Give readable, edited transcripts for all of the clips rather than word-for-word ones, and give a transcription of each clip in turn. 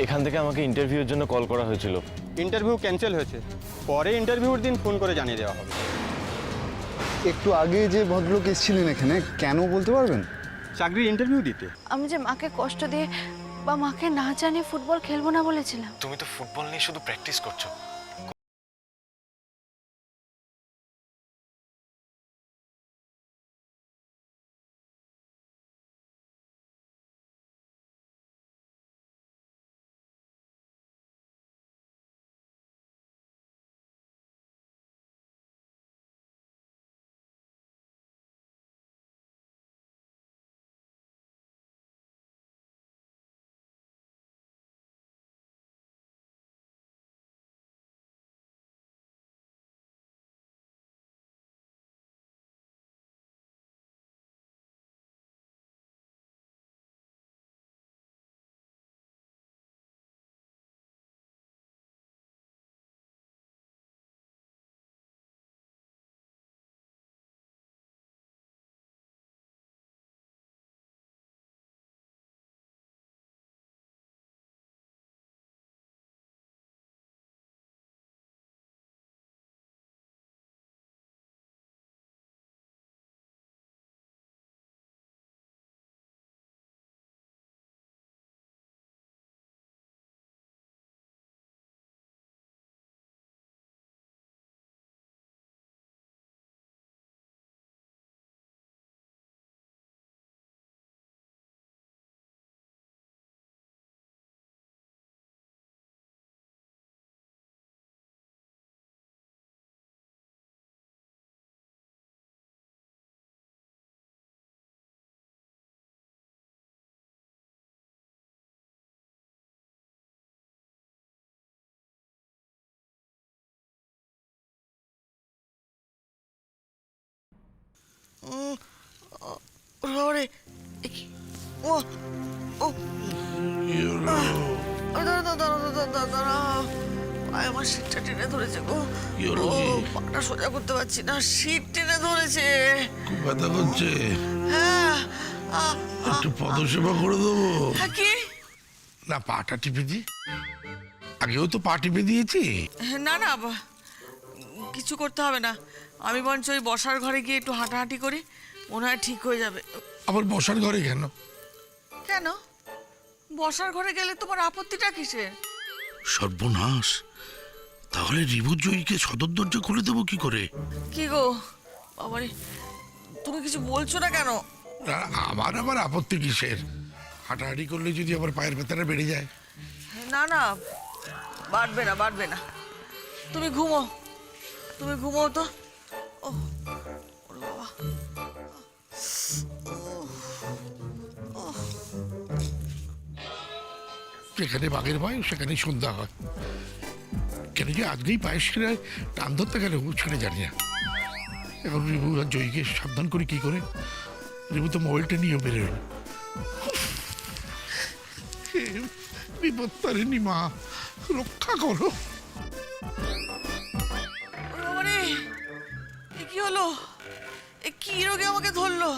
এখান থেকে আমাকে ইন্টারভিউর জন্য কল করা হয়েছিল। ইন্টারভিউ ক্যান্সেল হয়েছে, পরে ইন্টারভিউর দিন ফোন করে জানিয়ে দেওয়া হবে। একটু আগে যে ভদ্রলোক এসেছিলেন এখানে, কেন বলতে পারবেন? চাকরির ইন্টারভিউ দিতে। আমি যে মাকে কষ্ট দিয়ে বা মাকে না জানিয়ে ফুটবল খেলবো না বলেছিলাম। তুমি তো ফুটবল নিয়ে শুধু প্র্যাকটিস করছো। ওরে ও ও দাঁড়া, আমার সিটটা টেনে ধরেছে গো। পাটা সোজা করতে পারছি না, সিট টেনে ধরেছে। খুব ব্যথা করছে। হ্যাঁ, একটু পদসেবা করে দেবো? কি না, পাটা টিপে দি। আগেও তো পা টিপে দিয়েছি। না না, কিছু করতে হবে না। আমি বরঞ্চ ওই বসার ঘরে গিয়ে একটু হাঁটাহাঁটি করি, মনে হয় ঠিক হয়ে যাবে। আবার বসার ঘরে কেন? কেন বসার ঘরে গেলে তোমার আপত্তিটা কিসের? সর্বনাশ, তাহলে রিভু জয়ীকে সদর দরজা খুলে দেবো কি করে? কি গো বাবারে, তুমি কিছু বলছো না কেন? না, আমার আবার আপত্তি কিসের? হাঁটাহাঁটি করলে যদি আবার পায়ের ব্যথাটা বেড়ে যায়। না না, বাড়বে না বাড়বে না। তুমি ঘুমো, তুমি ঘুমো তো। ও ওরে বাবা, যেখানে বাঘের ভয় সেখানে সন্ধ্যা হয়। কেন যে আজকেই পায়েস ছেড়ে টান ধরতে গেলে ছেড়ে জানি না। এখন রিভু আর জয়ীকে সাবধান করি কি করে? রিভু তো মোবাইলটা নিয়ে বেরোয়। বিপদ তারিণী মা, রক্ষা করো। ওরে বাবারে, এ কি হলো? এ কি রোগে আমাকে ধরলো?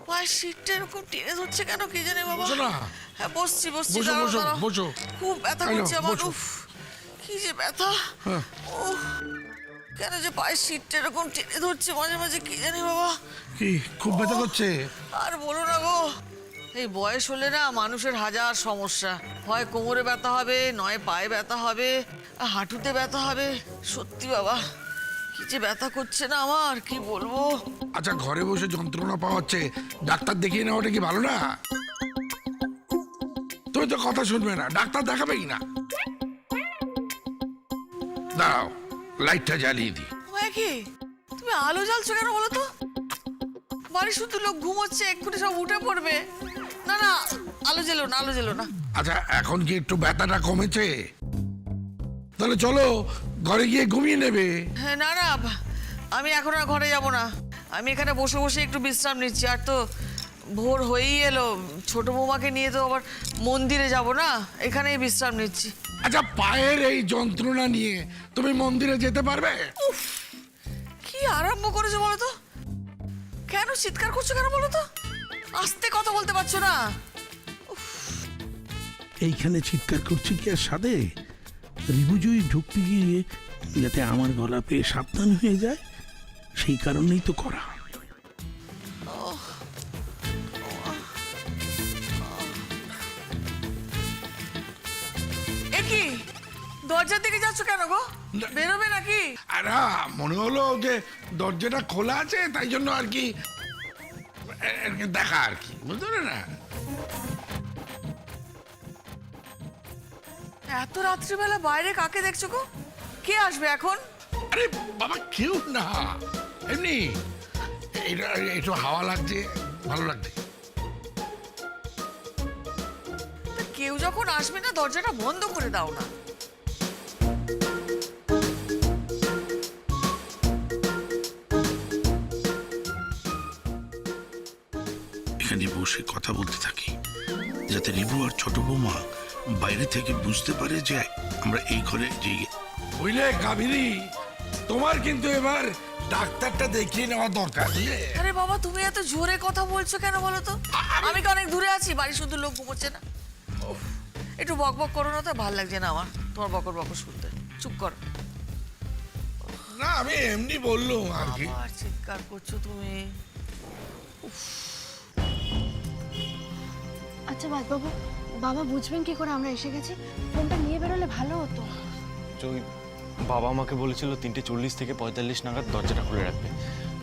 পায়ের সিটটা এরকম টেনে ধরছে কেন কি জানে বাবা। বসো না। হ্যাঁ বসছি বসছি, বসো দাঁড়াও, বসো দাঁড়াও। বসো। খুব ব্যথা এই নাও, করছে আমার। বসো। উফ, কি যে ব্যথা। হ্যাঁ। উফ, কেন যে পায়ের সিটটা এরকম টেনে ধরছে মাঝে মাঝে কি জানি বাবা। কি খুব ব্যথা করছে? আর বলো না গো, এই বয়স হলে না মানুষের হাজার সমস্যা হয়। কোমরে ব্যথা হবে, নয় পায়ে ব্যথা হবে, আর হাঁটুতে ব্যথা হবে। সত্যি বাবা, কি যে ব্যথা করছে না আমার, কি বলবো। আচ্ছা, ঘরে বসে যন্ত্রণা পাওয়াচ্ছে, ডাক্তার দেখিয়ে নেওয়াটা কি ভালো না? তুমি তো কথা শুনবে না, ডাক্তার দেখাবেই না। দাও, লাইটটা জ্বালিয়ে দি। কি তুমি আলো জ্বালছো কেন বলো তো? বাড়ি শুধু লোক ঘুমোচ্ছে, এক্ষুনি সব উঠে পড়বে। না না, আলো জ্বেলো না, আলো জ্বেলো না। আচ্ছা, এখন কি একটু ব্যথাটা কমেছে? তাহলে চলো ঘরে গিয়ে ঘুমিয়ে নেবে। হ্যাঁ, না না, আমি এখন আর ঘরে যাব না। আমি এখানে বসে বসে একটু বিশ্রাম নিচ্ছি। আর তো ভোর হয়েই এলো, ছোট বৌমাকে নিয়ে তো আবার মন্দিরে যাব না, এখানেই বিশ্রাম নিচ্ছি। আচ্ছা, পায়ের এই যন্ত্রণা নিয়ে তুমি মন্দিরে যেতে পারবে? কি আরম্ভ করেছো বলো তো? কেন চিৎকার করছো কেন বলো তো? আস্তে কথা বলতে পারছো না? এইখানে চিৎকার করছি কি আর সাদে রিবুজয়ী ঢুকতে গিয়ে যাতে আমার গলা পেয়ে সাবধান হয়ে যায় সেই কারণেই তো করা। এ কি দরজার দিকে যাচ্ছ কেন গো? বেরোবে নাকি? আর মনে হলো যে দরজাটা খোলা আছে, তাই জন্য আর কি দেখা আর কি, বুঝলে না? এত রাত্রিবেলা বাইরে কাকে দেখছো গো? কে আসবে এখন? আরে বাবা কেউ না, এমনি এটা একটু হাওয়া লাগছে, ভালো লাগছে। তা কেউ যখন আসবে না দরজাটা বন্ধ করে দাও না। এখানে বসে কথা বলতে থাকি যাতে রিবু আর ছোট বৌমা বাইরে থেকে বুঝতে পারে যে আমরা এই ঘরে যে বুঝলে কাবেরী, তোমার কিন্তু এবার ডাক্তারটা দেখিয়ে নেওয়া দরকার, বুঝলে? আরে বাবা তুমি এত জোরে কথা বলছো কেন বলো তো? আমি কি অনেক দূরে আছি? বাড়ি শুধু লোক ঘুমোচ্ছে না? উফ, একটু বক বক করো না তো, ভাল লাগছে না আমার তোমার বকর বকর শুনতে। চুপ করো। না আমি এমনি বললুম আর কি। আবার চিৎকার করছো তুমি। আচ্ছা বাবু, বাবা বুঝবেন কি করে আমরা এসে গেছি? ফোনটা নিয়ে বেরোলে ভালো হতো। জয়, বাবা আমাকে বলেছিল 3:40 থেকে 45 নাগাদ দরজাটা খুলে রাখবে।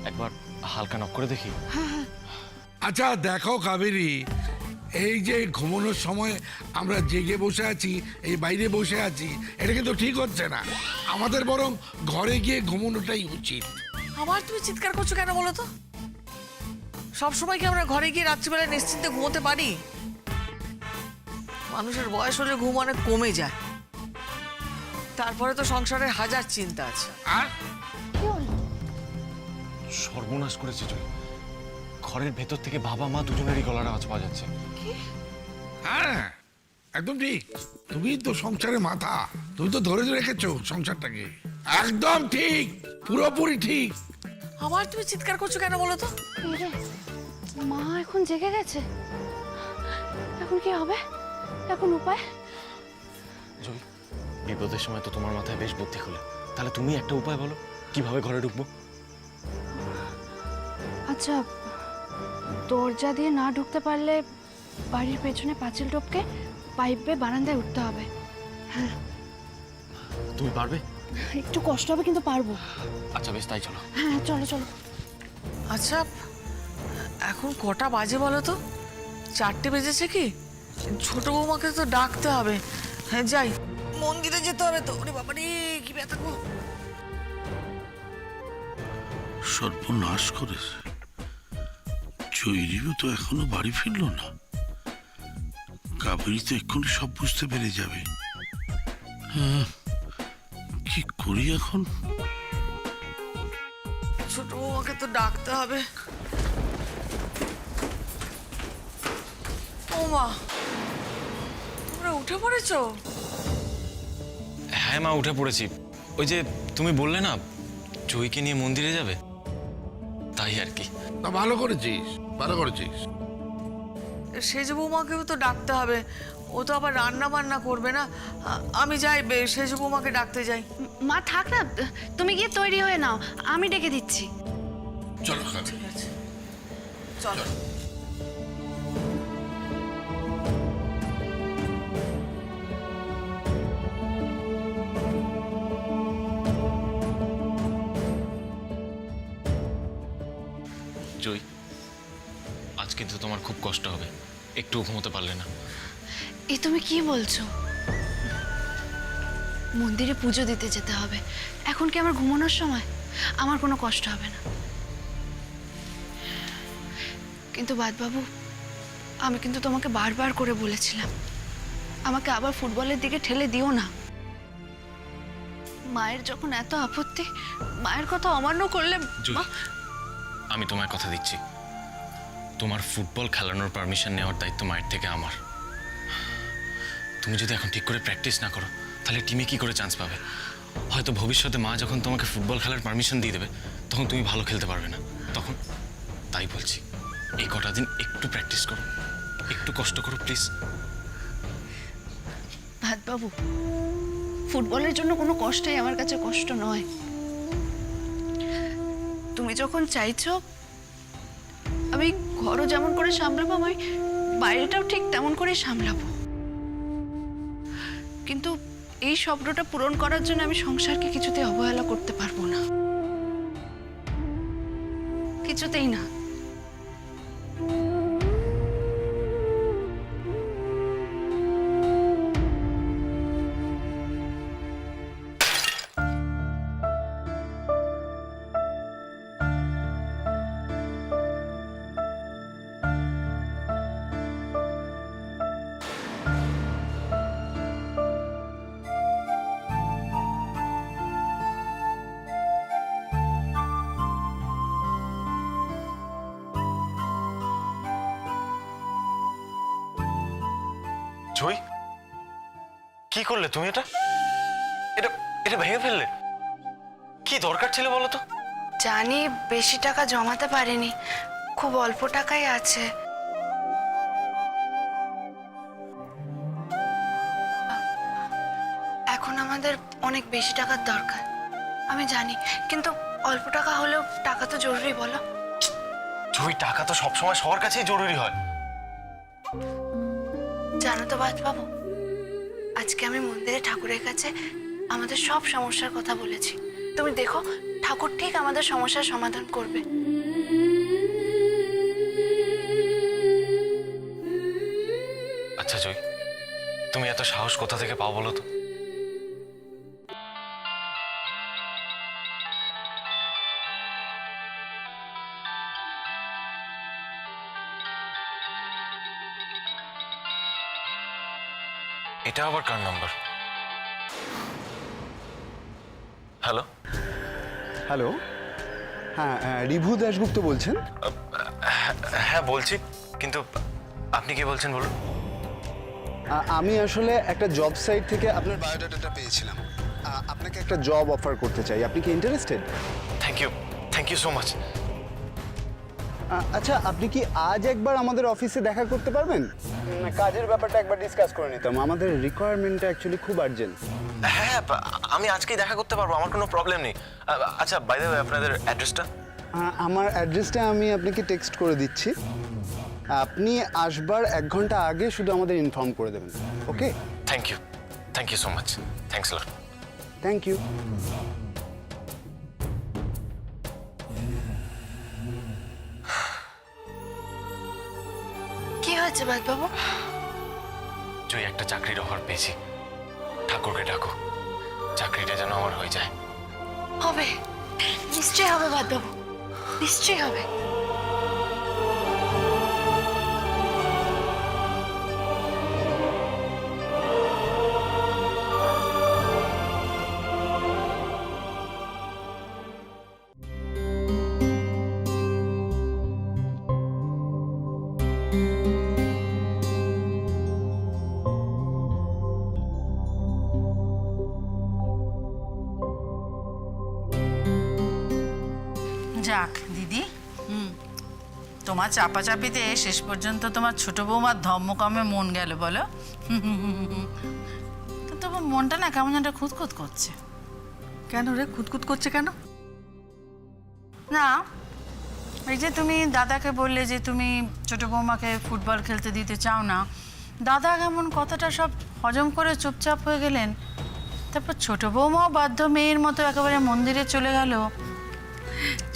একবার হালকা নক করে দেখি। আচ্ছা দেখো কাবেরী, এই যে ঘুমানোর সময় আমরা জেগে বসে আছি, এই বাইরে বসে আছি, এটা কিন্তু ঠিক হচ্ছে না। আমাদের বরং ঘরে গিয়ে ঘুমানোটাই উচিত। আবার তুমি চিৎকার করছো কেন বলো তো? সবসময় কি আমরা ঘরে গিয়ে রাত্রিবেলা নিশ্চিন্তে ঘুমোতে পারি? মানুষের বয়স হলে ঘুম অনেক কমে যায়। তারপরে তো সংসারের হাজার চিন্তা আছে। আর কি হলো? সর্বনাশ করেছে জয়। ঘরের ভেতর থেকে বাবা মা দুজনেরই গলার আওয়াজ পাওয়া যাচ্ছে। হ্যাঁ একদম ঠিক, তুমি তো সংসারের মাথা, তুমি তো ধরে রেখেছো সংসারটাকে। একদম ঠিক, পুরোপুরি ঠিক। আবার তুমি চিৎকার করছো কেন বলো তো? এই রে, মা এখন জেগে গেছে। এখন কি হবে? এখন উপায়? জয়, বিপদের সময় তো তোমার মাথায় বেশ বুদ্ধি খুলে, তাহলে তুমি একটা উপায় বলো কিভাবে ঘরে ঢুকবো। আচ্ছা, দরজা দিয়ে না ঢুকতে পারলে বাড়ির পেছনে পাঁচিল টপকে পাইপ বেয়ে বারান্দায় উঠতে হবে। হ্যাঁ, তুমি পারবে? একটু কষ্ট হবে কিন্তু পারবো। আচ্ছা বেশ, তাই চলো। হ্যাঁ চলো চলো। আচ্ছা এখন কটা বাজে বলো তো? 4টে বেজেছে কি? ছোট বৌমাকে তো ডাকতে হবে। হ্যাঁ যাই, মন্দিরে যেতে হবে তো। ওরে বাবা রে, কি ব্যথা গো! সর্বনাশ করেছে। জয়রিও তো এখনো বাড়ি ফিরলো না। কাবেরী তো এক্ষুনি সব বুঝতে পেরে যাবে। হ্যাঁ, কি করি এখন? ছোট বৌমাকে তো ডাকতে হবে। ও মা, তোমরা উঠে পড়েছো? হ্যাঁ মা, উঠে পড়েছি। ওই যে তুমি বললে না জয়কে নিয়ে মন্দিরে যাবে, তাই আর কি। তা ভালো করেছিস, ভালো করেছিস। সেজ বৌমাকেও তো ডাকতে হবে। ও তো আবার রান্না বান্না করবে না। আমি যাই, সেজ বৌমাকে ডাকতে যাই। মা থাক না, তুমি গিয়ে তৈরি হয়ে নাও, আমি ডেকে দিচ্ছি। চলো কাবেরী। ঠিক আছে, চলো। জয়, আজ কিন্তু তোমার খুব কষ্ট হবে, একটু ঘুমোতে পারলে না। এ তুমি কি বলছো? মন্দিরে পুজো দিতে যেতে হবে, এখন কি আমার ঘুমানোর সময়? আমার কোনো কষ্ট হবে না। কিন্তু বাদবাবু, আমি কিন্তু তোমাকে বারবার করে বলেছিলাম আমাকে আবার ফুটবলের দিকে ঠেলে দিও না। মায়ের যখন এত আপত্তি, মায়ের কথা অমান্য করলে জয়, মা- আমি তোমায় কথা দিচ্ছি, তোমার ফুটবল খেলানোর পারমিশন নেওয়ার দায়িত্ব মায়ের থেকে আমার। তুমি যদি এখন ঠিক করে প্র্যাকটিস না করো তাহলে টিমে কি করে চান্স পাবে? হয়তো ভবিষ্যতে মা যখন তোমাকে ফুটবল খেলার পারমিশন দিয়ে দেবে তখন তুমি ভালো খেলতে পারবে না। তখন তাই বলছি, এই কটা দিন একটু প্র্যাকটিস করো, একটু কষ্ট করো প্লিজ। বাবু, ফুটবলের জন্য কোনো কষ্টই আমার কাছে কষ্ট নয়। তুমি যখন চাইছো আমি ঘরও যেমন করে সামলাবো, আমি বাইরেটাও ঠিক তেমন করেই সামলাবো। কিন্তু এই স্বপ্নটা পূরণ করার জন্য আমি সংসারকে কিছুতেই অবহেলা করতে পারবো না, কিছুতেই না। জয়, কি করলে তুমি? এটা এটা এটা ভেঙে ফেললে? কি দরকার ছিল বলো তো? জানি বেশি টাকা জমাতে পারিনি, খুব অল্প টাকাই আছে। এখন আমাদের অনেক বেশি টাকার দরকার, আমি জানি, কিন্তু অল্প টাকা হলেও টাকা তো জরুরি, বলো? জয়, টাকা তো সবসময় সবার কাছেই জরুরি হয়। জানো তো বাবু, আজকে আমি মন্দিরে ঠাকুরের কাছে আমাদের সব সমস্যার কথা বলেছি। তুমি দেখো, ঠাকুর ঠিক আমাদের সমস্যার সমাধান করবে। আচ্ছা জয়, তুমি এত সাহস কোথা থেকে পাও বলো তো? এটা আবার কার নাম্বার? হ্যালো হ্যালো, হ্যাঁ রিভু দাশগুপ্ত বলছেন? হ্যাঁ বলছি, কিন্তু আপনি কে বলছেন বলুন? আমি আসলে একটা জব সাইট থেকে আপনার বায়োডাটাটা পেয়েছিলাম। আপনাকে একটা জব অফার করতে চাই, আপনি কি interested? Thank you so much. আচ্ছা, আপনি কি আজ একবার আমাদের অফিসে দেখা করতে পারবেন? কাজের ব্যাপারটা একবার ডিসকাস করে নিতাম, আমাদের রিকোয়ারমেন্টটা অ্যাকচুয়ালি খুব আর্জেন্ট। হ্যাঁ, আমি আজকেই দেখা করতে পারবো, আমার কোনো প্রবলেম নেই। আচ্ছা, বাই দ্য ওয়ে, আপনাদের অ্যাড্রেসটা? আমার অ্যাড্রেসটা আমি আপনাকে টেক্সট করে দিচ্ছি, আপনি আসবার 1 ঘন্টা আগে শুধু আমাদের ইনফর্ম করে দেবেন, okay? Thank you so much, thanks lot. Thank you. কি হয়েছে বাবু? জয়, একটা চাকরির অফার পেয়েছি। ঠাকুরকে ডাকো, চাকরিটা যেন আমার হয়ে যায়। হবে, নিশ্চয়ই হবে বাবু, নিশ্চয়ই হবে। যাক দিদি, তোমার চাপাচাপিতে শেষ পর্যন্ত তোমার ছোট বৌমার ধম্মকমে মন গেল বলো? তো তোমার মনটা না কেমন একটা খুঁতখুত করছে। কেন রে, খুঁতখুত করছে কেন? না, এই যে তুমি দাদাকে বললে যে তুমি ছোট বৌমাকে ফুটবল খেলতে দিতে চাও না, দাদা কেমন কথাটা সব হজম করে চুপচাপ হয়ে গেলেন। তারপর ছোট বৌমাও বাধ্য মেয়ের মতো একেবারে মন্দিরে চলে গেল।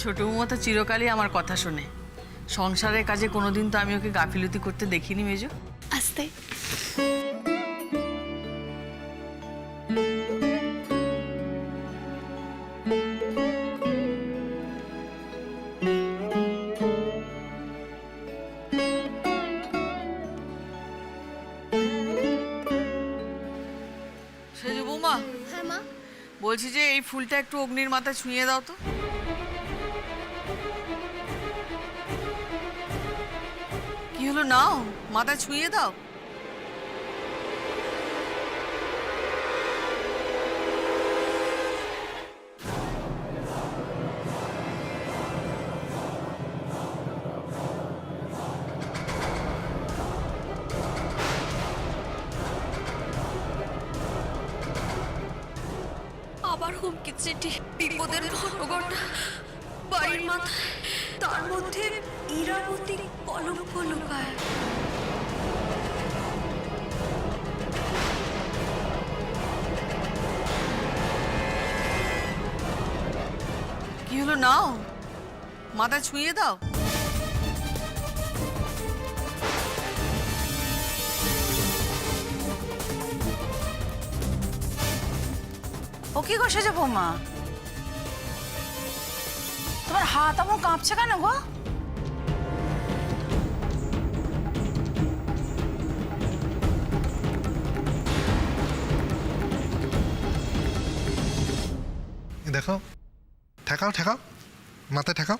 ছোট বৌমা তো চিরকালই আমার কথা শোনে, সংসারের কাজে কোনোদিন তো আমি ওকে গাফিলতি করতে দেখিনি মেজো। আস্তে। সেজো বৌমা, হ্যাঁ মা, বলছি যে এই ফুলটা একটু অগ্নির মাথায় ছুঁয়ে দাও তো। কি হলো, নাও মাথায় ছুঁয়ে দাও। হুমকি চিঠি, বিপদের ঘটঘটা বাড়ির মাথায়, তার মধ্যে ইরাবতী কলঙ্ক লুকায়। কি হলো, নাও মাথায় ছুঁয়ে দাও। ও কি করছে যে বৌমা? তোমার হাত এমন কাঁপছে কেন গো? দেখো, ঠেকাও ঠেকাও, মাথায় ঠেকাও।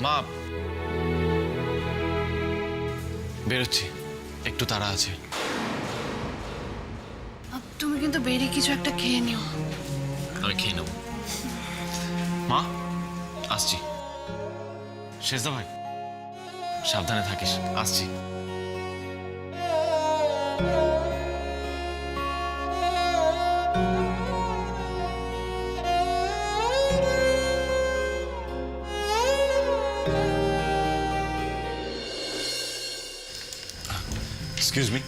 মা, বেরোচ্ছি, একটু তাড়া আছে। তুমি কিন্তু বেরিয়ে কিছু একটা খেয়ে নিও। আমি খেয়ে নেব। মা, আসছি। শেষদা ভাই, সাবধানে থাকিস, আসছি। এক্সকিউজ মি,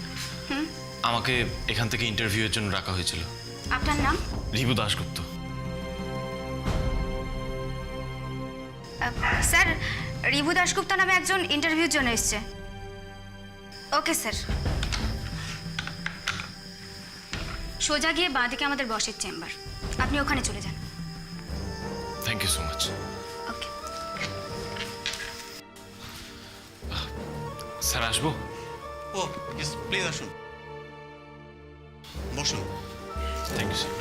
আমাকে এখান থেকে ইন্টারভিউয়ের জন্য ডাকা হয়েছিল। আপনার নাম? রিবু দাশগুপ্ত। স্যার, রিভু দাশগুপ্ত নামে একজন ইন্টারভিউর জন্য এসছে। Okay sir. সোজা গিয়ে বাঁদিকে আমাদের বসের চেম্বার, আপনি ওখানে চলে যান। Thank you so much. Okay. Sir, আসবো? ও প্লিজ আসুন, বসুন। Thank you sir.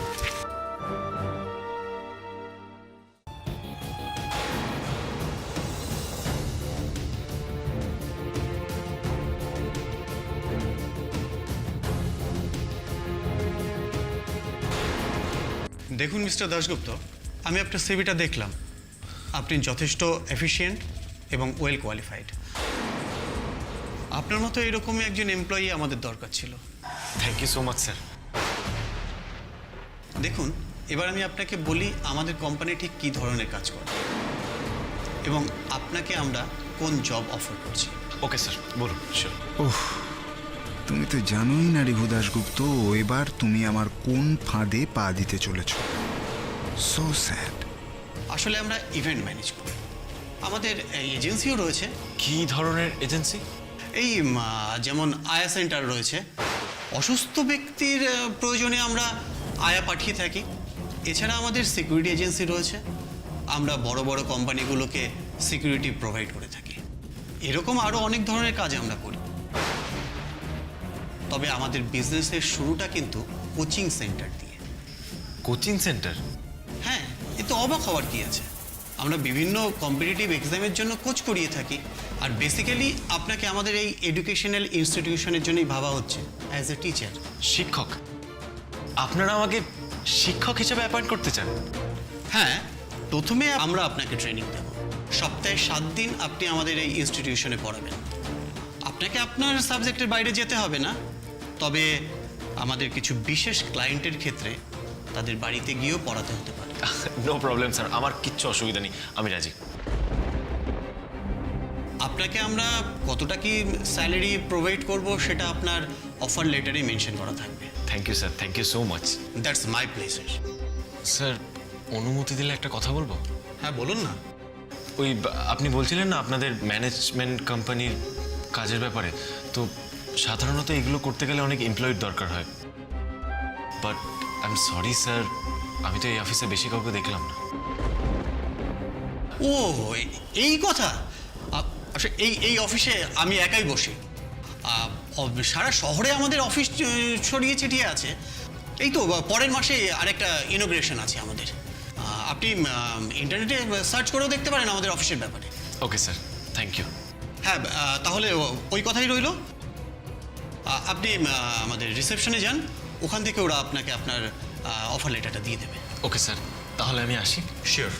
দেখুন মিস্টার দাশগুপ্ত, আমি আপনার সিভিটা দেখলাম। আপনি যথেষ্ট এফিশিয়েন্ট এবং ওয়েল কোয়ালিফাইড। আপনার মতো এরকমই একজন এমপ্লয়ি আমাদের দরকার ছিল। Thank you so much sir. দেখুন, এবার আমি আপনাকে বলি আমাদের কোম্পানি ঠিক কী ধরনের কাজ করে এবং আপনাকে আমরা কোন জব অফার করছি। ওকে স্যার, বলুন। শিওর। ওহ, তুমি তো জানোই না রিভু দাশগুপ্ত, এবার তুমি আমার কোন ফাঁদে পা দিতে চলেছ। So sad. আসলে আমরা ইভেন্ট ম্যানেজ করি, আমাদের এজেন্সিও রয়েছে। কি ধরনের এজেন্সি? এই যেমন আয়া সেন্টার রয়েছে, অসুস্থ ব্যক্তির প্রয়োজনে আমরা আয়া পাঠিয়ে থাকি। এছাড়া আমাদের সিকিউরিটি এজেন্সি রয়েছে, আমরা বড় বড় কোম্পানিগুলোকে সিকিউরিটি প্রোভাইড করে থাকি। এরকম আরও অনেক ধরনের কাজ আমরা করি। তবে আমাদের বিজনেসের শুরুটা কিন্তু কোচিং সেন্টার দিয়ে। Coaching centre? হ্যাঁ, এ তো অবাক হওয়ার কি আছে। আমরা বিভিন্ন কম্পিটিটিভ এক্সামের জন্য কোচ করিয়ে থাকি। আর বেসিক্যালি আপনাকে আমাদের এই এডুকেশনাল ইনস্টিটিউশনের জন্যই ভাবা হচ্ছে অ্যাজ এ টিচার। শিক্ষক? আপনারা আমাকে শিক্ষক হিসেবে অ্যাপয়েন্ট করতে চান? হ্যাঁ, প্রথমে আমরা আপনাকে ট্রেনিং দেব। সপ্তাহে 7 দিন আপনি আমাদের এই ইনস্টিটিউশনে পড়াবেন। আপনাকে আপনার সাবজেক্টের বাইরে যেতে হবে না, তবে আমাদের কিছু বিশেষ ক্লায়েন্টের ক্ষেত্রে তাদের বাড়িতে গিয়েও পড়াতে হতে পারে। নো প্রবলেম স্যার, আমার কিচ্ছু অসুবিধা নেই, আমি রাজি। আপনাকে আমরা কতটা কি স্যালারি প্রোভাইড করব সেটা আপনার অফার লেটারে মেনশন করা থাকবে। Thank you sir, thank you so much. That's my pleasure. Sir, অনুমতি দিলে একটা কথা বলবো? হ্যাঁ, বলুন না। ওই আপনি বলছিলেন না আপনাদের ম্যানেজমেন্ট কোম্পানির কাজের ব্যাপারে, তো সাধারণত এগুলো করতে গেলে অনেক এমপ্লয়ির দরকার হয়। But I am sorry sir, আমি তো এই অফিসে বেশি কাউকে দেখলাম না। ও, এই কথা। আসলে এই অফিসে আমি একাই বসি। সারা শহরে আমাদের অফিস ছড়িয়ে ছিটিয়ে আছে। এই তো পরের মাসে আরেকটা ইনোগ্রেশন আছে আমাদের। আপনি ইন্টারনেটে সার্চ করেও দেখতে পারেন আমাদের অফিসের ব্যাপারে। Okay sir, thank you. হ্যাঁ, তাহলে ওই কথাই রইল। আপনি আমাদের রিসেপশনে যান, ওখান থেকে ওরা আপনাকে আপনার অফার লেটারটা দিয়ে দেবে। ওকে স্যার, তাহলে আমি আসি। শিওর।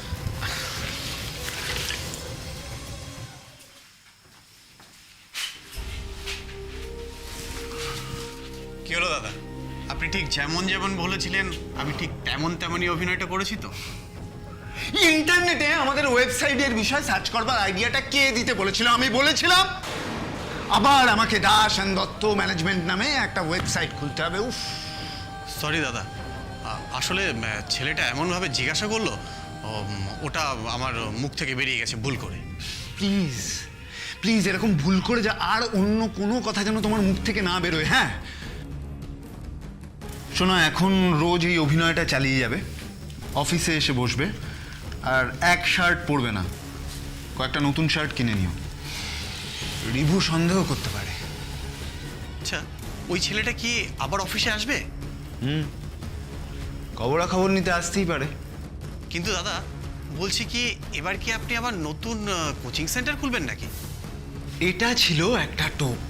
কি হলো দাদা, আপনি ঠিক যেমন যেমন বলেছিলেন আমি ঠিক তেমনই অভিনয়টা করেছি তো? ইন্টারনেটে আমাদের ওয়েবসাইটের বিষয় সার্চ করবার আইডিয়াটা কে দিতে বলেছিল? আমি বলেছিলাম। আবার আমাকে দাস অ্যান্ড দত্ত ম্যানেজমেন্ট নামে একটা ওয়েবসাইট খুলতে হবে। উফ, সরি দাদা, আসলে ছেলেটা এমনভাবে জিজ্ঞাসা করলো, ওটা আমার মুখ থেকে বেরিয়ে গেছে ভুল করে। প্লিজ প্লিজ এরকম ভুল করে যা আর অন্য কোনো কথা যেন তোমার মুখ থেকে না বেরোয়। হ্যাঁ শোনো, এখন রোজ এই অভিনয়টা চালিয়ে যাবে, অফিসে এসে বসবে, আর এক শার্ট পরবে না, কয়েকটা নতুন শার্ট কিনে নিও। রিভু সন্দেহ করতে পারে। আচ্ছা, ওই ছেলেটা কি আবার অফিসে আসবে? খবরাখবর নিতে আসতেই পারে। কিন্তু দাদা বলছি কি, এবার কি আপনি আবার নতুন কোচিং সেন্টার খুলবেন নাকি? এটা ছিল একটা টোপ।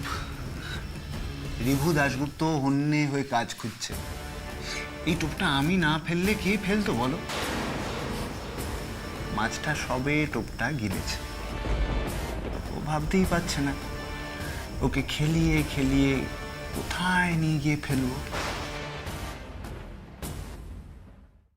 রিভু দাশগুপ্ত হন্যে হয়ে কাজ খুঁজছে। এই টোপটা আমি না ফেললে কে ফেলতো বলো? মাছটা সবে টোপটা গিলেছে, ও ভাবতেই পারছে না ওকে খেলিয়ে খেলিয়ে কোথায় নিয়ে গিয়ে ফেলবো।